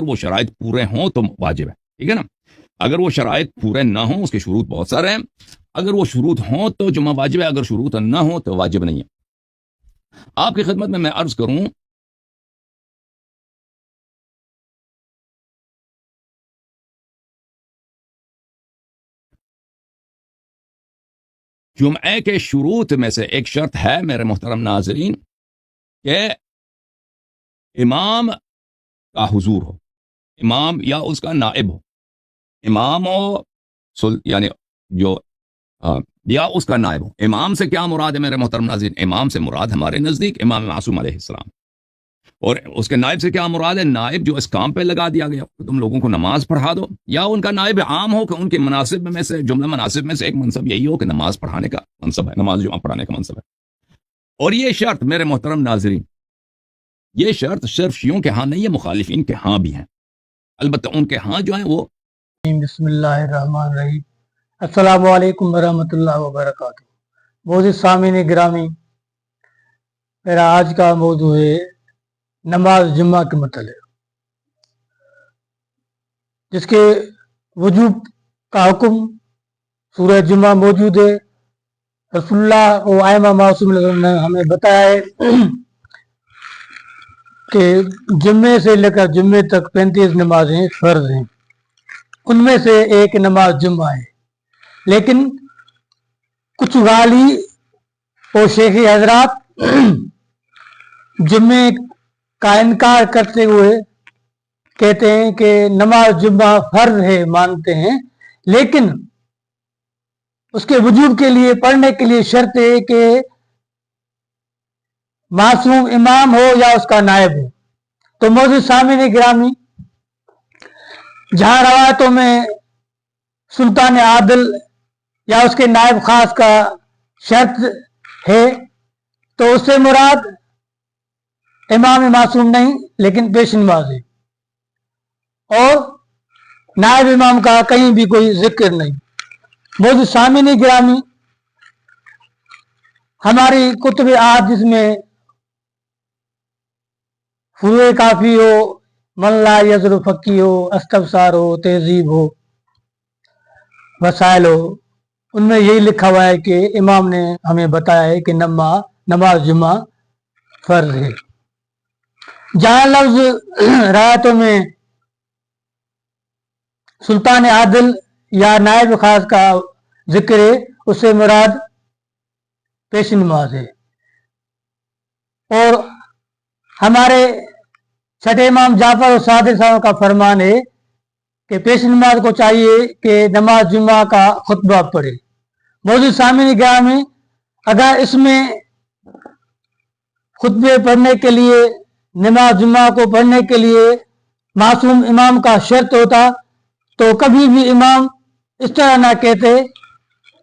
وہ شرائط پورے ہوں تو واجب ہے، ٹھیک ہے نا. اگر وہ شرائط پورے نہ ہوں، اس کے شروط بہت سارے ہیں، اگر وہ شروط ہوں تو جمعہ واجب ہے، اگر شروط نہ ہوں تو واجب نہیں ہے. آپ کی خدمت میں عرض کروں، جمعے کے شروط میں سے ایک شرط ہے میرے محترم ناظرین کہ امام کا حضور ہو، امام یا اس کا نائب ہو، امام ہو یعنی جو یا اس کا نائب ہو. امام سے کیا مراد ہے میرے محترم ناظرین؟ امام سے مراد ہمارے نزدیک امام معصوم علیہ السلام. اور اس کے نائب سے کیا مراد ہے؟ نائب جو اس کام پہ لگا دیا گیا تم لوگوں کو نماز پڑھا دو، یا ان کا نائب عام ہو کہ ان کے مناسب میں سے جملہ مناسب میں سے ایک منصب یہی ہو کہ نماز پڑھانے کا منصب ہے، نماز جمعہ پڑھانے کا منصب ہے. اور یہ شرط میرے محترم ناظرین، یہ شرط صرف شیعوں کے ہاں نہیں ہے، مخالفین کے ہاں بھی ہیں. البتہ ان کے ہاں جو ہیں وہ بسم اللہ الرحمن الرحیم. السلام علیکم ورحمۃ اللہ وبرکاتہ. موضوع سامعین گرامی، میرا آج کا موضوع ہے نماز جمعہ کے متعلق، جس کے وجوب کا حکم سورہ جمعہ موجود ہے. رسول اللہ و ائمہ معصوم نے ہمیں بتایا ہے کہ جمعے سے لے کر جمعے تک 35 نمازیں فرض ہیں، ان میں سے ایک نماز جمعہ ہے. لیکن کچھ غالی اور شیخی حضرات جمعے کا انکار کرتے ہوئے کہتے ہیں کہ نماز جمعہ فرض ہے، مانتے ہیں، لیکن اس کے وجوب کے لیے پڑھنے کے لیے شرط ہے کہ معصوم امام ہو یا اس کا نائب ہو. تو موضوع سامعین گرامی، جہاں روایتوں میں سلطان عادل یا اس کے نائب خاص کا شرط ہے تو اس سے مراد امام معصوم نہیں لیکن پیش نماز ہے، اور نائب امام کا کہیں بھی کوئی ذکر نہیں. موضوع سامعین گرامی، ہماری کتب احادیث میں فروع کافی ہو، من لا یزر فقی ہو، استفسار ہو، تہذیب ہو، وسائل ہو، ان میں یہی لکھا ہوا ہے کہ امام نے ہمیں بتایا ہے کہ نماز جمعہ فرض ہے. جہاں لفظ روایتوں میں سلطان عادل یا نائب خاص کا ذکر ہے، اس سے مراد پیش نماز ہے. اور ہمارے چھٹے امام جعفر صادق صاحب کا فرمان ہے کہ پیش نماز کو چاہیے کہ نماز جمعہ کا خطبہ پڑھے. موضوع سامعین گرامی، اگر اس میں خطبے پڑھنے کے لیے، نماز جمعہ کو پڑھنے کے لیے معصوم امام کا شرط ہوتا تو کبھی بھی امام اس طرح نہ کہتے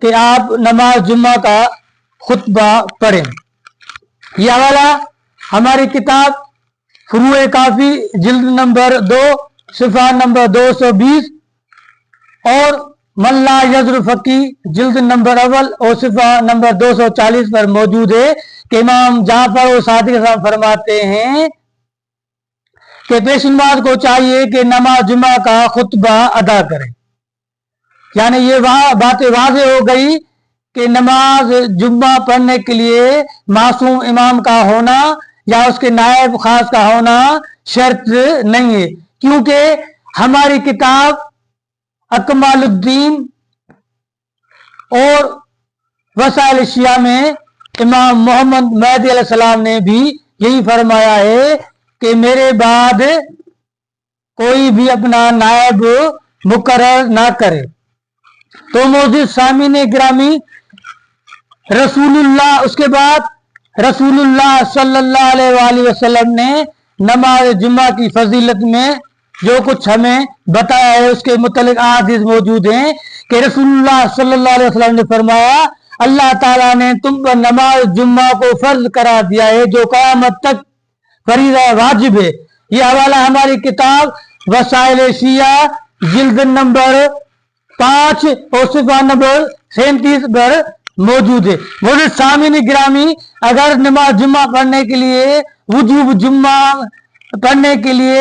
کہ آپ نماز جمعہ کا خطبہ پڑھیں. یہ حوالہ ہماری کتاب فروع کافی جلد نمبر 2 صفحہ نمبر 220 اور من لا یزر فقی جلد نمبر اول اور صفحہ نمبر 240 پر موجود ہے کہ امام جعفر و صادق صاحب فرماتے ہیں کہ پیش نماز کو چاہیے کہ نماز جمعہ کا خطبہ ادا کرے. یعنی یہ باتیں واضح ہو گئی کہ نماز جمعہ پڑھنے کے لیے معصوم امام کا ہونا یا اس کے نائب خاص کا ہونا شرط نہیں ہے، کیونکہ ہماری کتاب اکمال الدین اور وسائل شیعہ میں امام محمد مہدی علیہ السلام نے بھی یہی فرمایا ہے کہ میرے بعد کوئی بھی اپنا نائب مقرر نہ کرے. تو موجود سامعین گرامی، رسول اللہ، اس کے بعد رسول اللہ صلی اللہ علیہ وآلہ وسلم نے نماز جمعہ کی فضیلت میں جو کچھ ہمیں بتایا ہے اس کے متعلق احادیث موجود ہیں کہ رسول اللہ صلی اللہ علیہ وسلم نے فرمایا اللہ تعالیٰ نے تم پر نماز جمعہ کو فرض قرار دیا ہے جو قیامت تک فریضہ واجب ہے. یہ حوالہ ہماری کتاب وسائل شیعہ جلد نمبر 5 اور صفحہ نمبر 37 پر موجود ہے. موجود سامعین گرامی، اگر نماز جمعہ پڑھنے کے لیے، وجوب جمعہ پڑھنے کے لیے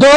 2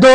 2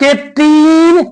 3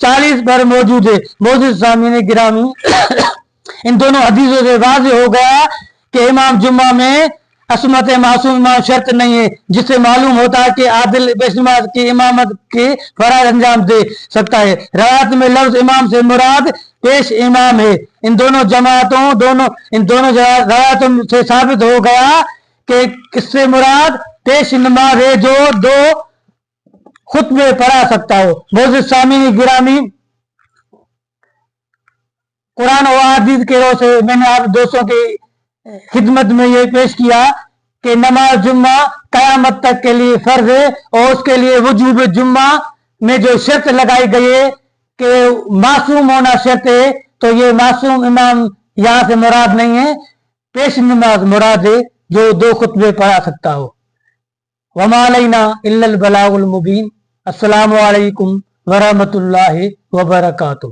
40 پر موجود ہے۔ موجود سامعین گرامی، ان دونوں حدیثوں سے واضح ہو گیا کہ امام جمعہ میں عصمت معصوم امام شرط نہیں ہے، جس سے معلوم ہوتا ہے کہ عادل پیش نماز کی امامت کے فرائض انجام دے سکتا ہے۔ روایت میں لفظ امام سے مراد پیش امام ہے۔ ان دونوں روایتوں سے ثابت ہو گیا کہ کس سے مراد پیش نماز ہے جو 2 خطبے پڑھا سکتا ہو۔ معزز سامعین گرامی، قرآن و حدیث کے روح سے میں نے آپ دوستوں کی خدمت میں یہ پیش کیا کہ نماز جمعہ قیامت تک کے لیے فرض ہے، اور اس کے لیے وجوب جمعہ میں جو شرط لگائی گئی ہے کہ معصوم ہونا شرط ہے، تو یہ معصوم امام یہاں سے مراد نہیں ہے، پیش نماز مراد ہے جو 2 خطبے پڑھا سکتا ہو۔ وما علینا الا البلاغ المبین۔ السلام علیکم ورحمۃ اللہ وبرکاتہ۔